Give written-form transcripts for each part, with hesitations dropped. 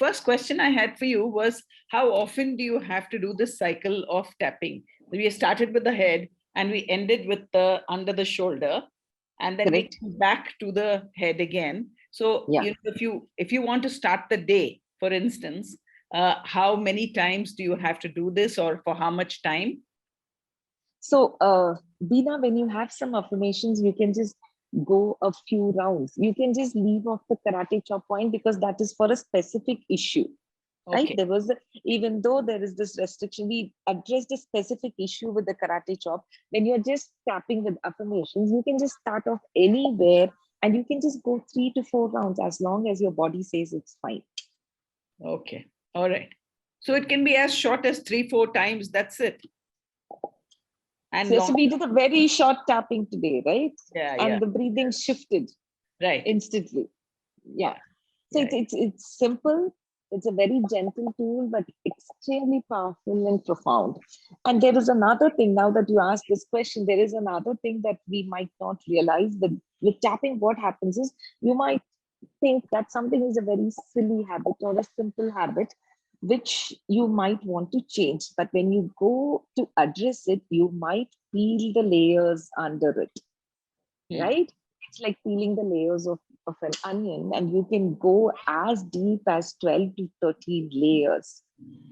first question I had for you was, how often do you have to do this cycle of tapping? We started with the head and we ended with the under the shoulder, and then we came back to the head again. So if you want to start the day, for instance, how many times do you have to do this, or for how much time? So, Beena, when you have some affirmations, you can just go a few rounds. You can just leave off the karate chop point because that is for a specific issue. Right? There was, even though there is this restriction, we addressed a specific issue with the karate chop. When you're just tapping with affirmations, you can just start off anywhere and you can just go 3 to 4 rounds as long as your body says it's fine. Okay. All right. So it can be as short as 3-4 times. That's it. And so we did a very short tapping today, right? And the breathing shifted instantly. So it's simple. It's a very gentle tool, but extremely powerful and profound. And there is another thing, now that you asked this question, there is another thing that we might not realize. That with tapping, what happens is you might think that something is a very silly habit or a simple habit, which you might want to change. But when you go to address it, you might peel the layers under it, right? It's like peeling the layers of an onion, and you can go as deep as 12 to 13 layers.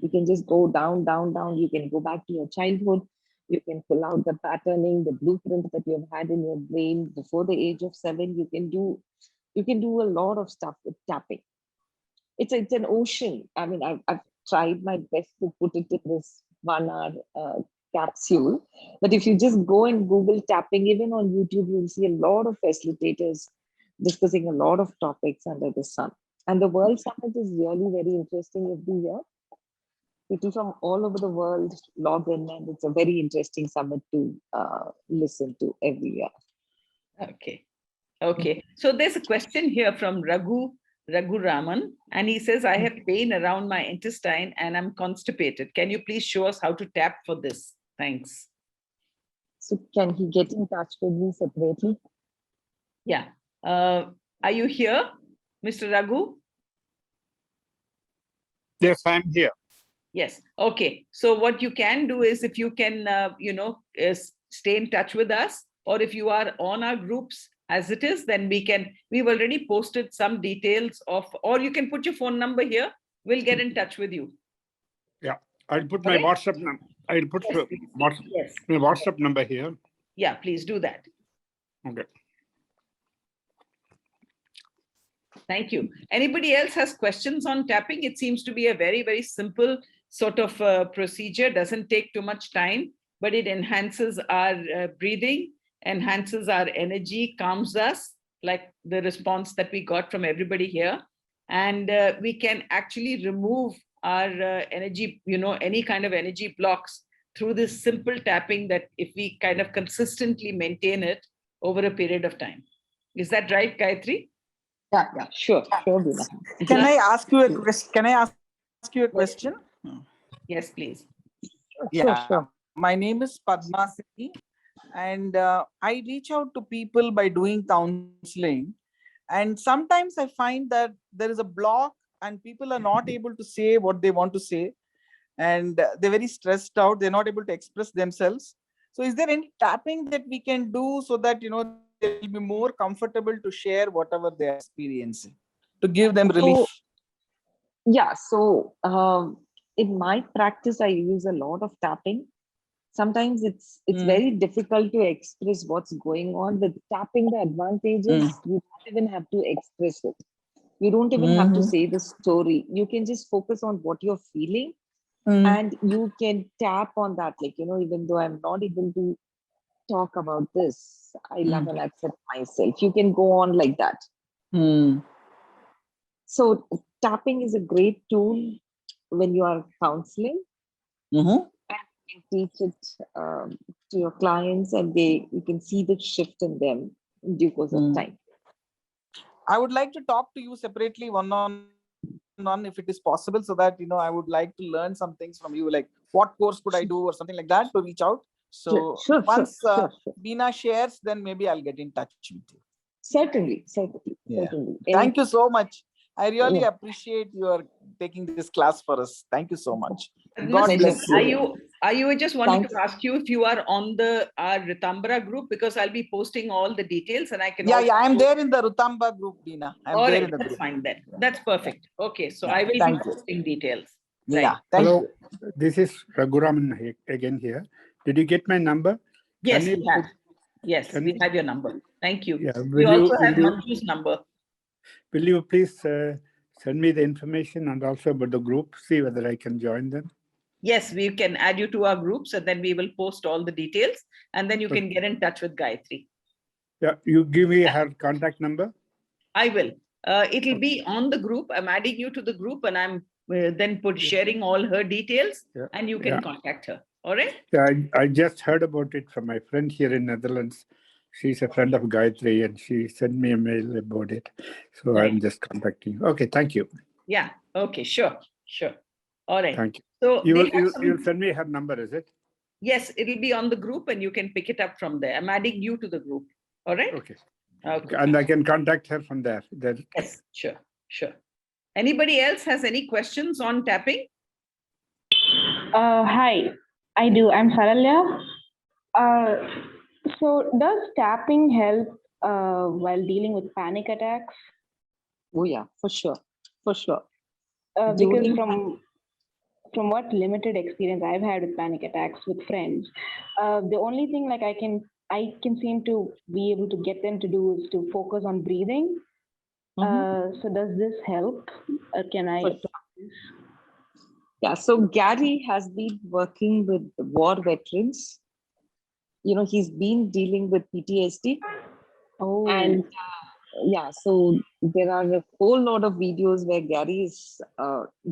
You can just go down, down, down. You can go back to your childhood. You can pull out the patterning, the blueprint that you've had in your brain before the age of 7. You can do a lot of stuff with tapping. It's an ocean. I mean, I've tried my best to put it in this 1 hour capsule. But if you just go and Google tapping, even on YouTube, you'll see a lot of facilitators discussing a lot of topics under the sun. And the World Summit is really very interesting every year. People from all over the world log in, and it's a very interesting summit to listen to every year. Okay. So there's a question here from Raghu Raman, and he says, I have pain around my intestine and I'm constipated. Can you please show us how to tap for this? Thanks. So can he get in touch with me separately? Yeah. Are you here, Mr. Raghu? Yes, I'm here. Yes. Okay. So what you can do is, if you can, stay in touch with us, or if you are on our groups as it is, then we've already posted some details of, or you can put your phone number here. We'll get in touch with you. Yeah. I'll put my WhatsApp number. I'll put my WhatsApp number here. Yeah, please do that. Okay. Thank you. Anybody else has questions on tapping? It seems to be a very, very simple sort of procedure. Doesn't take too much time, but it enhances our breathing, enhances our energy, calms us, like the response that we got from everybody here. And we can actually remove our energy, any kind of energy blocks through this simple tapping, that if we kind of consistently maintain it over a period of time. Is that right, Gayathri? Yeah, sure. Can I ask you a question? Yes, please. Sure. My name is Padma Singh, and I reach out to people by doing counseling. And sometimes I find that there is a block and people are not able to say what they want to say. And they're very stressed out. They're not able to express themselves. So is there any tapping that we can do so that, they'll be more comfortable to share whatever they're experiencing, to give them relief? So in my practice, I use a lot of tapping. Sometimes it's very difficult to express what's going on. With tapping, the advantage is you don't even have to express it. You don't even have to say the story. You can just focus on what you're feeling, and you can tap on that. Like, even though I'm not able to talk about this, I love and accept myself. You can go on like that. So tapping is a great tool when you are counseling. And you can teach it to your clients, and you can see the shift in them in due course of time. I would like to talk to you separately, one-on-one, if it is possible, so that, I would like to learn some things from you, like what course could I do or something like that, to reach out. So once Beena shares, then maybe I'll get in touch with you. Certainly. Thank you so much. I really appreciate your taking this class for us. Thank you so much. God bless you. I just wanted to ask you if you are on our Rtambhara group, because I'll be posting all the details and I can. Yeah, I'm there in the Rtambhara group, Dina. I'm there in the group. That's fine then. That's perfect. Okay, so I will be posting details. Right. Yeah, hello. This is Raguraman again here. Did you get my number? Yes, we have. Yes, we have your number. Thank you. Yeah, we also have Manju's number. Will you please send me the information and also about the group, see whether I can join them? Yes, we can add you to our groups and then we will post all the details and then you can get in touch with Gayathri. Yeah, you give me her contact number? I will. It'll be on the group. I'm adding you to the group and I'm then sharing all her details and you can contact her. All right? Yeah, I just heard about it from my friend here in Netherlands. She's a friend of Gayathri and she sent me a mail about it. So I'm just contacting you. Okay, thank you. Yeah, okay, sure. All right. Thank you. So you'll send me her number, is it? Yes, it'll be on the group and you can pick it up from there. I'm adding you to the group. All right? Okay. And I can contact her from there. Yes, sure. Anybody else has any questions on tapping? Hi, I do. I'm Saralya. So does tapping help while dealing with panic attacks? Oh yeah, for sure. Because from what limited experience I've had with panic attacks with friends, the only thing like I can seem to be able to get them to do is to focus on breathing. So does this help? Can I? Yeah, so Gary has been working with war veterans. He's been dealing with PTSD. Oh. And so there are a whole lot of videos where Gary is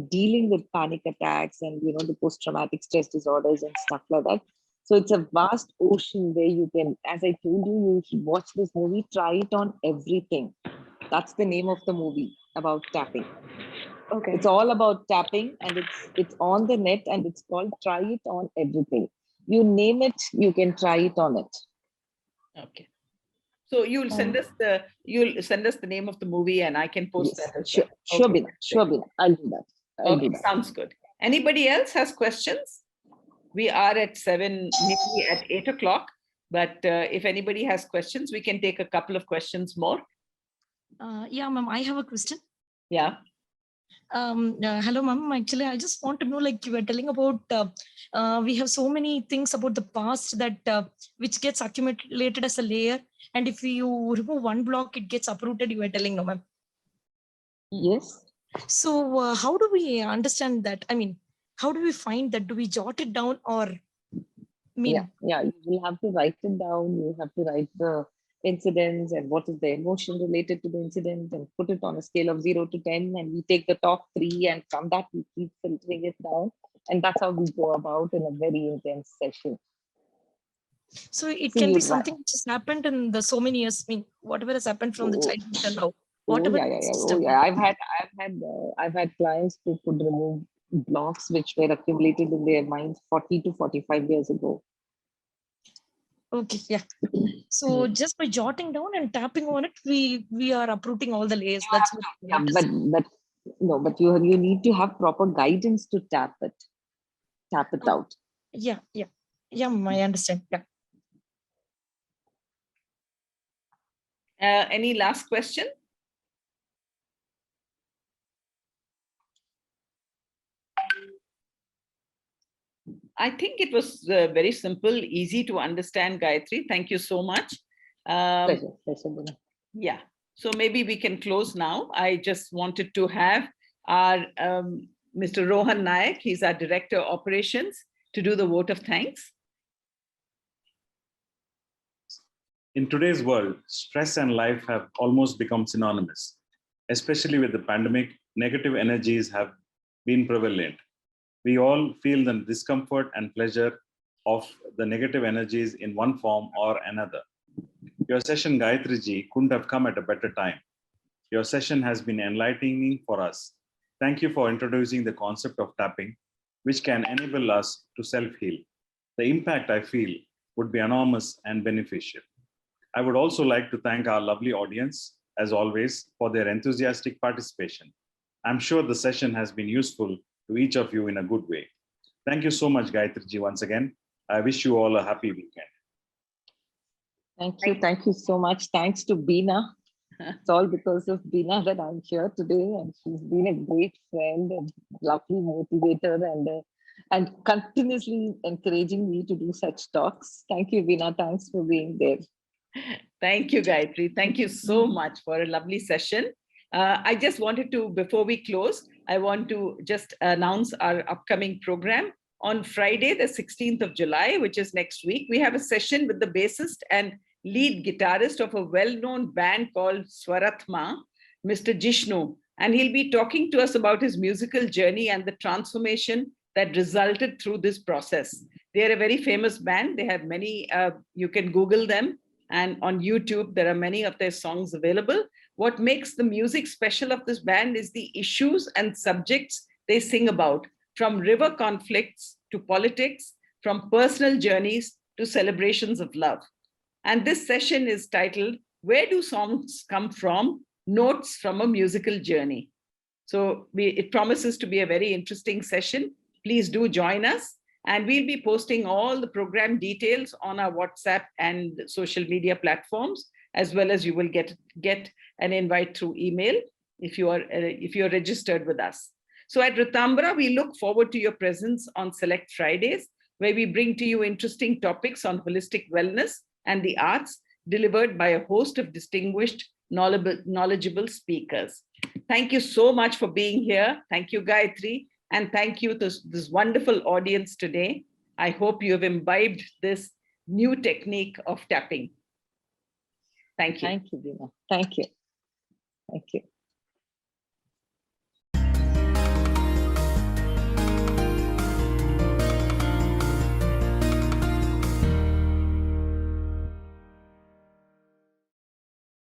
dealing with panic attacks and, the post-traumatic stress disorders and stuff like that. So it's a vast ocean where you can, as I told you, you should watch this movie, Try It on Everything. That's the name of the movie about tapping. Okay. It's all about tapping and it's on the net and it's called Try It on Everything. You name it, you can try it on it. Okay. So you'll send us the name of the movie and I can post that as well. Sure, Bina. I'll do that. Sounds good. Anybody else has questions? We are at 7, maybe at 8 o'clock. But if anybody has questions, we can take a couple of questions more. Yeah, ma'am, I have a question. Yeah. Hello, ma'am. Actually, I just want to know, like you were telling about, we have so many things about the past that which gets accumulated as a layer. And if you remove one block, it gets uprooted, you were telling, no, ma'am. Yes. So how do we understand that? I mean, how do we find that? Do we jot it down or? Yeah, you will have to write it down. You have to write the incidents and what is the emotion related to the incident and put it on a scale of 0 to 10. And we take the top 3 and from that we keep filtering it down. And that's how we go about in a very intense session. So it can be something which has happened in the so many years. I mean, whatever has happened from the childhood till now. Whatever. I've had clients who could remove blocks which were accumulated in their minds 40 to 45 years ago. Okay, yeah. So just by jotting down and tapping on it, we are uprooting all the layers. That's what. But you need to have proper guidance to tap it out. Yeah. I understand. Yeah. Any last question? I think it was very simple, easy to understand, Gayathri. Thank you so much. Pleasure. Yeah. So maybe we can close now. I just wanted to have our Mr. Rohan Nayak, he's our Director of Operations, to do the vote of thanks. In today's world, stress and life have almost become synonymous. Especially with the pandemic, negative energies have been prevalent. We all feel the discomfort and pleasure of the negative energies in one form or another. Your session, Gayathri ji, couldn't have come at a better time. Your session has been enlightening for us. Thank you for introducing the concept of tapping, which can enable us to self-heal. The impact, I feel, would be enormous and beneficial. I would also like to thank our lovely audience as always, for their enthusiastic participation. I'm sure the session has been useful to each of you in a good way. Thank you so much, Gayathri ji, once again. I wish you all a happy weekend. Thank you so much. Thanks to Beena. It's all because of Beena that I'm here today, and she's been a great friend and lovely motivator and continuously encouraging me to do such talks. Thank you, Beena. Thanks for being there. Thank you, Gayathri. Thank you so much for a lovely session. I just wanted to, before we close, I want to just announce our upcoming program. On Friday, the 16th of July, which is next week, we have a session with the bassist and lead guitarist of a well-known band called Rtambhara, Mr. Jishnu. And he'll be talking to us about his musical journey and the transformation that resulted through this process. They're a very famous band. They have many, you can Google them. And on YouTube, there are many of their songs available. What makes the music special of this band is the issues and subjects they sing about, from river conflicts to politics, from personal journeys to celebrations of love. And this session is titled, Where Do Songs Come From? Notes from a Musical Journey. So it promises to be a very interesting session. Please do join us. And we'll be posting all the program details on our WhatsApp and social media platforms, as well as you will get an invite through email if you're registered with us. So at Rtambhara, we look forward to your presence on Select Fridays, where we bring to you interesting topics on holistic wellness and the arts, delivered by a host of distinguished, knowledgeable speakers. Thank you so much for being here. Thank you, Gayathri. And thank you to this wonderful audience today. I hope you have imbibed this new technique of tapping. Thank you. Thank you, Beena. Thank you. Thank you.